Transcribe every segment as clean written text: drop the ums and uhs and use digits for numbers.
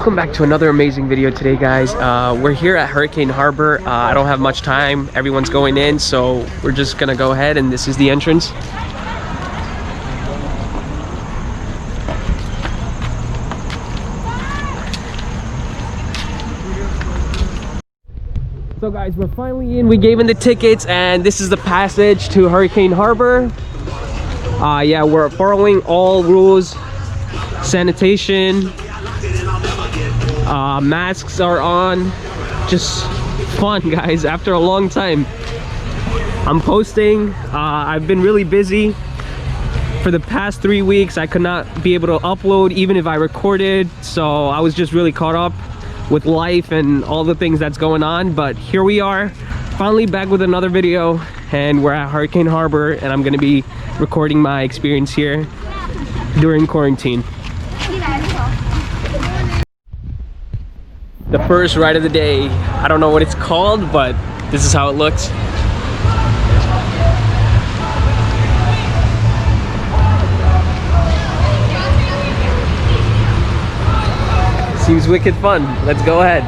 Welcome back to another amazing video today, guys. We're here at Hurricane Harbor. I don't have much time. Everyone's going in, so we're just gonna go ahead, and this is the entrance. So guys, we're finally in. We gave in the tickets, and this is the passage to Hurricane Harbor. Yeah, we're following all rules. Sanitation, masks are on. Just fun, guys, after a long time. I'm posting. I've been really busy for the past 3 weeks. I could not be able to upload even if I recorded, so I was just really caught up with life and all the things that's going on. But here we are, finally back with another video, and we're at Hurricane Harbor, and I'm gonna be recording my experience here during quarantine. The first ride of the day. I don't know what it's called, but this is how it looks. Seems wicked fun. Let's go ahead.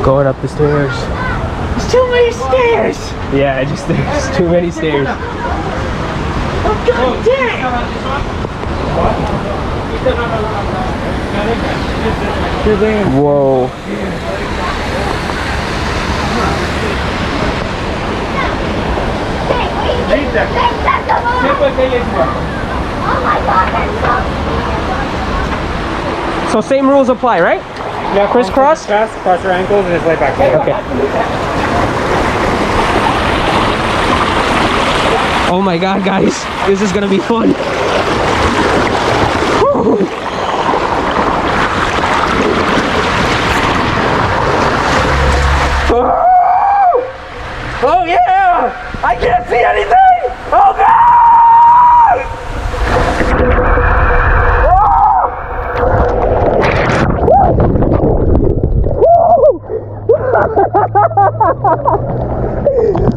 Going up the stairs. There's too many stairs! Yeah, there's too many stairs. Oh, god damn! Whoa. So same rules apply, right? Yeah, crisscross? Cross your ankles and just lay back. Okay. Oh my god, guys, this is gonna be fun. Whew. Oh yeah! I can't see anything! Oh god!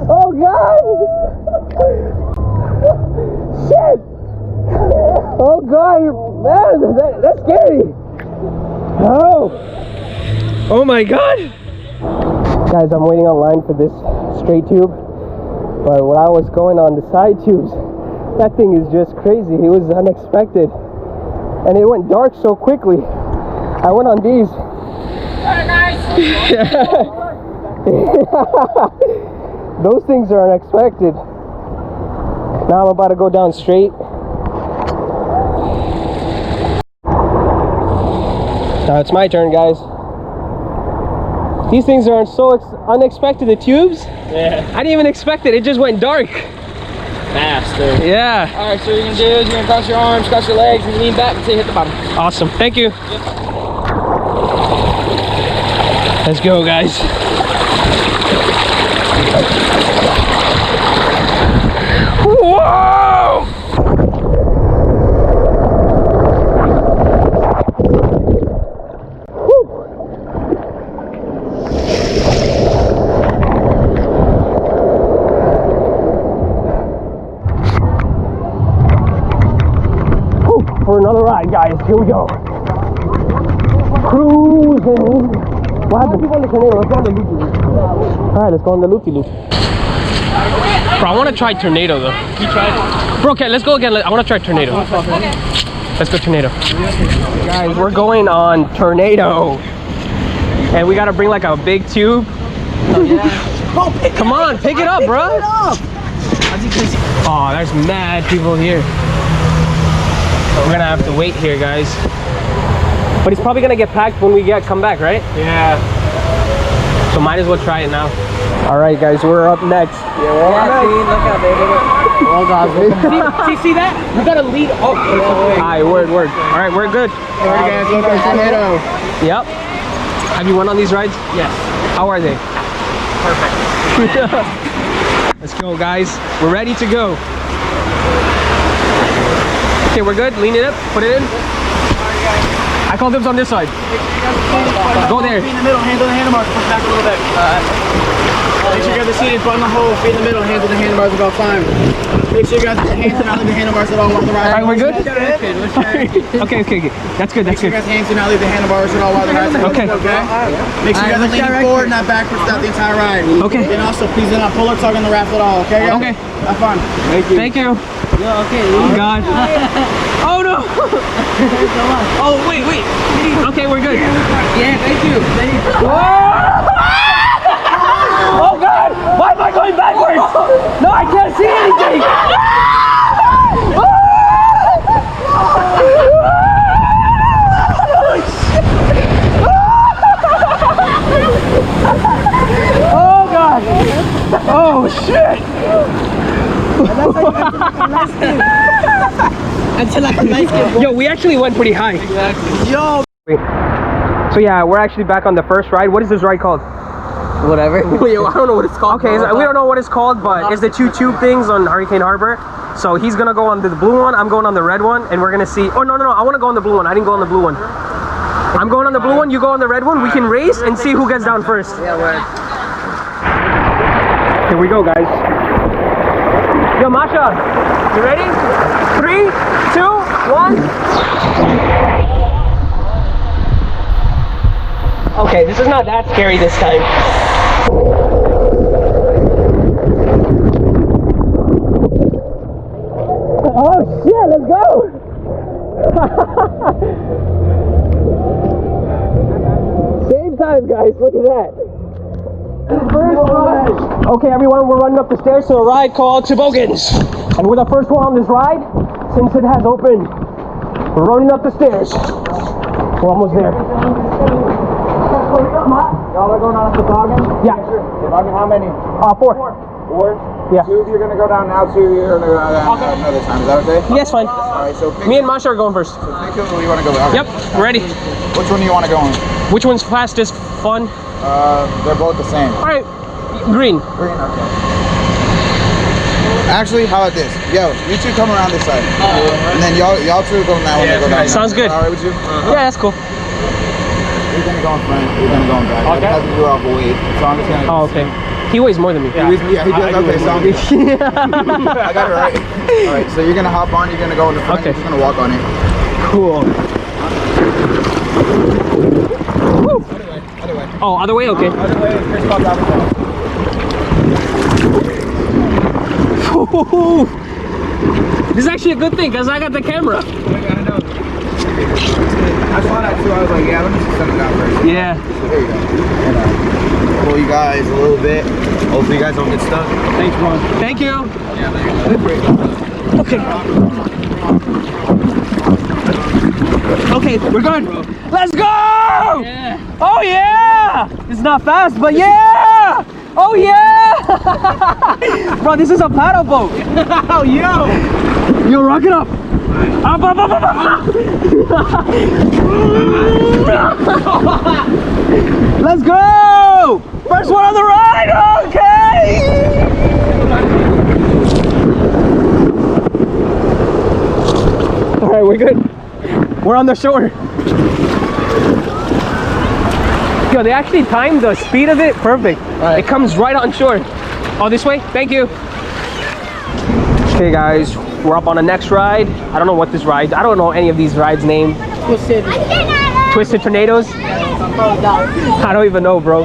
Oh god! Shit! Oh god, man, that's scary! Oh! Oh my god! Guys, I'm waiting online for this straight tube, but when I was going on the side tubes, that thing is just crazy. It was unexpected, and it went dark so quickly. I went on these. Those things are unexpected. Now I'm about to go down straight. Now it's my turn, guys. These things are so unexpected, the tubes. Yeah. I didn't even expect it. It just went dark. Faster. Yeah. All right, so what you're gonna do is you're gonna cross your arms, cross your legs, and lean back until you hit the bottom. Awesome. Thank you. Yep. Let's go, guys. Whoa! For another ride, guys. Here we go. Cruising. What happened? Let's go on the tornado. Let's go on the loopy-loop. Alright, let's go on the loopy-loop. Bro, I want to try tornado though. You tried it? Bro, okay, let's go again. I want to try tornado. Okay. Let's go tornado. Guys, we're going on tornado. And we got to bring like a big tube. Oh, yeah. Bro, come on, pick it up, bro. Oh, there's mad people here. We're gonna have to wait here, guys. But it's probably gonna get packed when we come back, right? Yeah. So might as well try it now. All right, guys, we're up next. Yeah, we're up next. Look out, baby. Well done. See that? You gotta lead up. All right, word. All right, we're good. All right, guys, look at tornado. Yep. Have you went on these rides? Yes. How are they? Perfect. Let's go, guys. We're ready to go. Okay, we're good. Lean it up. Put it in. I call dibs on this side. Go there. In the middle. Handle the handlebars. Push back a little bit. Make sure you get the seat in front of the hole, feet in the middle, hands on the handlebars about 5. Make sure you guys put your hands not leave the handlebars at all while the ride. Alright, we're good? Okay. That's good. Make sure you guys hands do not leave the handlebars at all while the ride's Okay. Make sure you guys are leaning forward, not backwards throughout the entire ride. Okay. And also, please do not pull or tug on the raft at all, okay? Okay. Have fun. Thank you. Yeah, okay. Oh God. Oh no. Oh wait. Okay, we're good. Yeah, thank you. Oh God! Why am I going backwards? No, I can't see anything. Oh God! Oh shit! Yo, we actually went pretty high. Yo! So yeah, we're actually back on the first ride. What is this ride called? Whatever. Yo, I don't know what it's called. Okay, we don't know what it's called, but it's the two tube things on Hurricane Harbor. So he's gonna go on the blue one, I'm going on the red one, and we're gonna see. Oh no, I want to go on the blue one. I didn't go on the blue one. I'm going on the blue one. You go on the red one. We can race and see who gets down first. Yeah, word. Here we go, guys. Yo, Masha, you ready? 3, 2, 1. Okay, this is not that scary this time. Oh shit, let's go! Same time, guys, look at that. Okay, everyone, we're running up the stairs to a ride called Toboggans. And we're the first one on this ride since it has opened. We're running up the stairs. We're almost there. Y'all are going on a toboggan? Yeah. Toboggan, how many? 4. 4? Yeah. 2 of you are going to go down now, 2 of you are going to go down another time. Is that okay? Yes, fine. Alright, so pick Me and Masha are going first. who you want to go with. Okay. Yep, ready. Which one do you want to go on? Which one's fastest? Fun? They're both the same. Alright, green. Green, okay. Actually, how about this? Yo, you two come around this side. And then y'all two go that one. Go down. Sounds good. Alright with you? Yeah, that's cool. You're going to go in front. You're going to go in back. Okay. I have to do off a weight. So I'm just going to... Oh, okay. He weighs more than me. Yeah, he does. Okay, so I got it right. Alright, so you're going to hop on. You're going to go in the front. Okay. You're just going to walk on it. Cool. Woo. Other way. Oh, other way? Okay. Other way. Chris popped out the This is actually a good thing because I got the camera. I know. I saw that too. I was like, yeah, let me just send it out first. Yeah. So there you go. And, pull you guys a little bit. Hopefully you guys don't get stuck. Thanks, bro. Thank you. Yeah, Okay. Okay, we're good. Let's go! Yeah. Oh yeah! It's not fast, but yeah! Oh yeah! Bro, this is a paddle boat. Oh yo! Yo, rock it up! Up, up, up, up, up! Let's go! First one on the ride! Okay! Alright, we're good. We're on the shore. Yo, they actually timed the speed of it perfect. It comes right on shore. Oh, this way? Thank you. Okay, guys, we're up on the next ride. I don't know what this ride. I don't know any of these rides' name. Twisted Tornadoes? I don't even know, bro.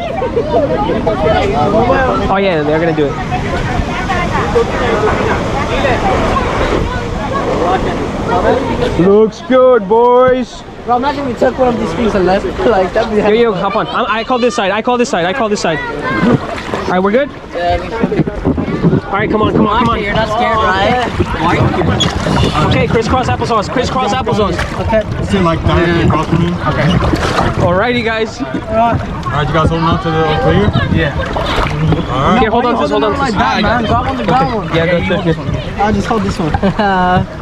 Oh yeah, they're gonna do it. Looks good, boys. Bro, imagine we took one of these things and left. Like, that'd be... Yo, hop on. I call this side. I call this side. All right, we're good? Yeah, we should be. All right, come on. You're not scared, right? Okay, crisscross applesauce. Crisscross applesauce. Okay. Is it like directly across from you? Okay. Alrighty, guys. Alright, you guys holding on to the clear? Yeah. Alright. Here, hold on to this. Like that, man. Grab on the ground one. Yeah, good. I'll just hold this one.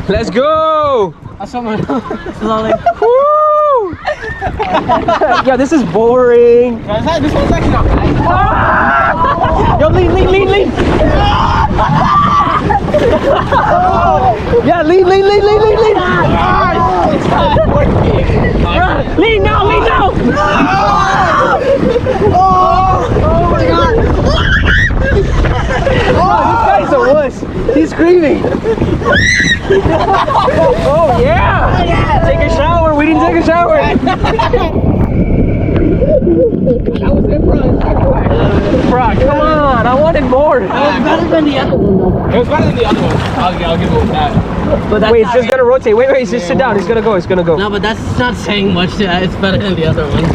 Let's go. I saw my... Slowly. Woo! Yeah, this is boring. This one's actually not bad. Yo, lean. Yeah, lean. Lean now. Oh my god. He's screaming. Oh yeah! Take a shower. We didn't take a shower. That was it, bro. Come on! I wanted more. It was better than the other one, though. It was better than the other one. I'll give it that. But that's Wait, it's not just gonna rotate. Wait, just sit down. It's gonna go. It's gonna go. No, but that's not saying much. It's better than the other one.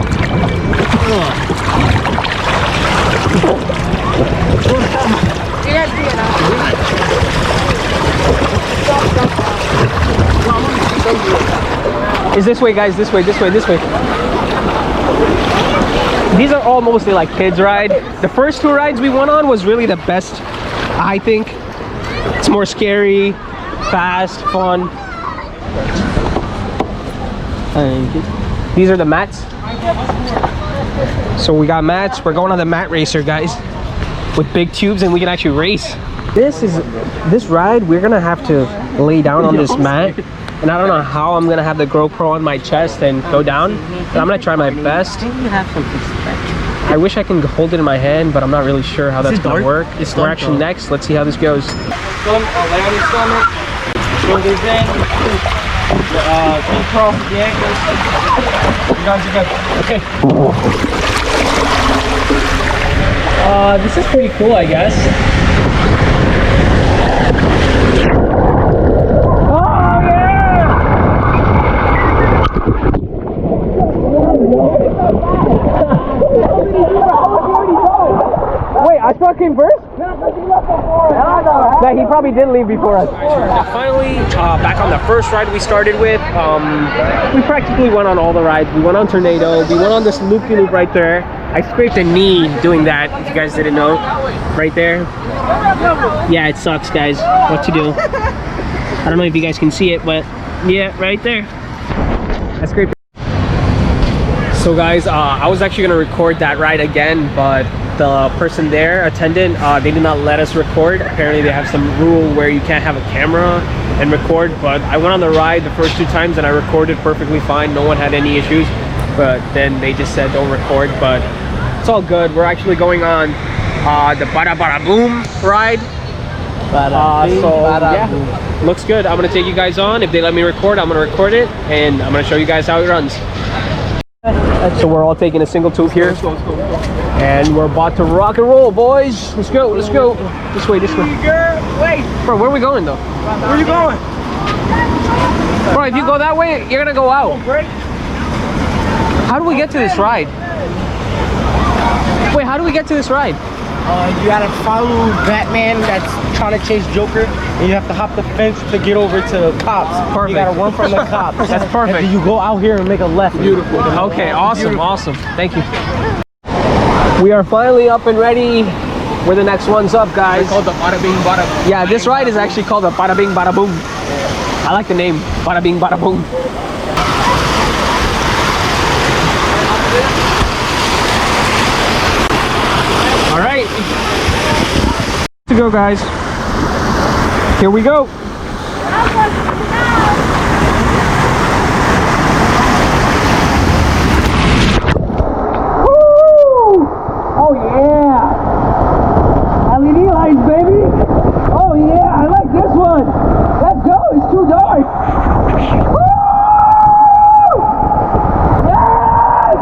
Is this way, guys? This way. This way. These are all mostly like kids ride. The first two rides we went on was really the best, I think. It's more scary, fast, fun. These are the mats. So we got mats. We're going on the mat racer, guys, with big tubes, and we can actually race. This ride, we're gonna have to lay down on this mat, and I don't know how I'm gonna have the GoPro on my chest and go down, but I'm gonna try my best. I wish I can hold it in my hand, but I'm not really sure how that's gonna work. We're actually next. Let's see how this goes. Lay on your stomach. Shoulders in. Cross the ankles. You guys are good. Okay. This is pretty cool, I guess. Oh yeah! Wait, I struck him first? Yeah, he probably did leave before us. Finally, back on the first ride we started with. We practically went on all the rides. We went on Tornado. We went on this loop-de-loop right there. I scraped a knee doing that, if you guys didn't know. Right there. Yeah, it sucks, guys. What to do? I don't know if you guys can see it, but yeah, right there. I scraped it. So guys, I was actually gonna record that ride again, but the person there, attendant, they did not let us record. Apparently they have some rule where you can't have a camera and record, but I went on the ride the first two times and I recorded perfectly fine. No one had any issues, but then they just said don't record, but it's all good. We're actually going on the Bada Bada Boom ride. Yeah, looks good. I'm gonna take you guys on. If they let me record, I'm gonna record it, and I'm gonna show you guys how it runs. So we're all taking a single tube here, and we're about to rock and roll, boys. Let's go. This way. Wait, Bro, where are we going though? where are you going? Bro, if you go that way, you're gonna go out. How do we get to this ride? Wait, how do we get to this ride? You gotta follow Batman that's trying to chase Joker, and you have to hop the fence to get over to the cops. Perfect. You gotta run from the cops. That's perfect. And then you go out here and make a left. Beautiful. Okay, awesome. Thank you. We are finally up and ready. We're the next ones up, guys. It's called the Bada Bing Bada Boom. Yeah, this ride is actually called the Bada Bing Bada Boom. I like the name, Bada Bing Bada Boom. All right, to go, guys. Here we go. Woo! Oh yeah! LED lights, baby! Oh yeah, I like this one! Let's go, it's too dark! Woo! Yes!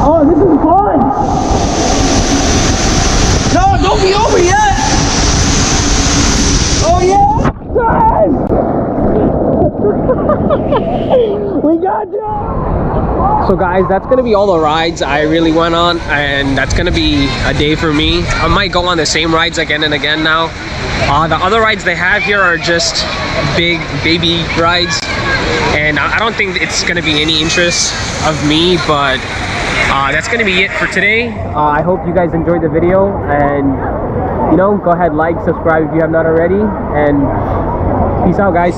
Oh, this is fun! No, don't be over yet! Oh yeah! Yes! We got you! So guys, that's gonna be all the rides I really went on, and that's gonna be a day for me. I might go on the same rides again and again now. The other rides they have here are just big baby rides, and I don't think it's gonna be any interest of me, but that's gonna be it for today. I hope you guys enjoyed the video, and you know, go ahead, like, subscribe if you have not already, and peace out, guys.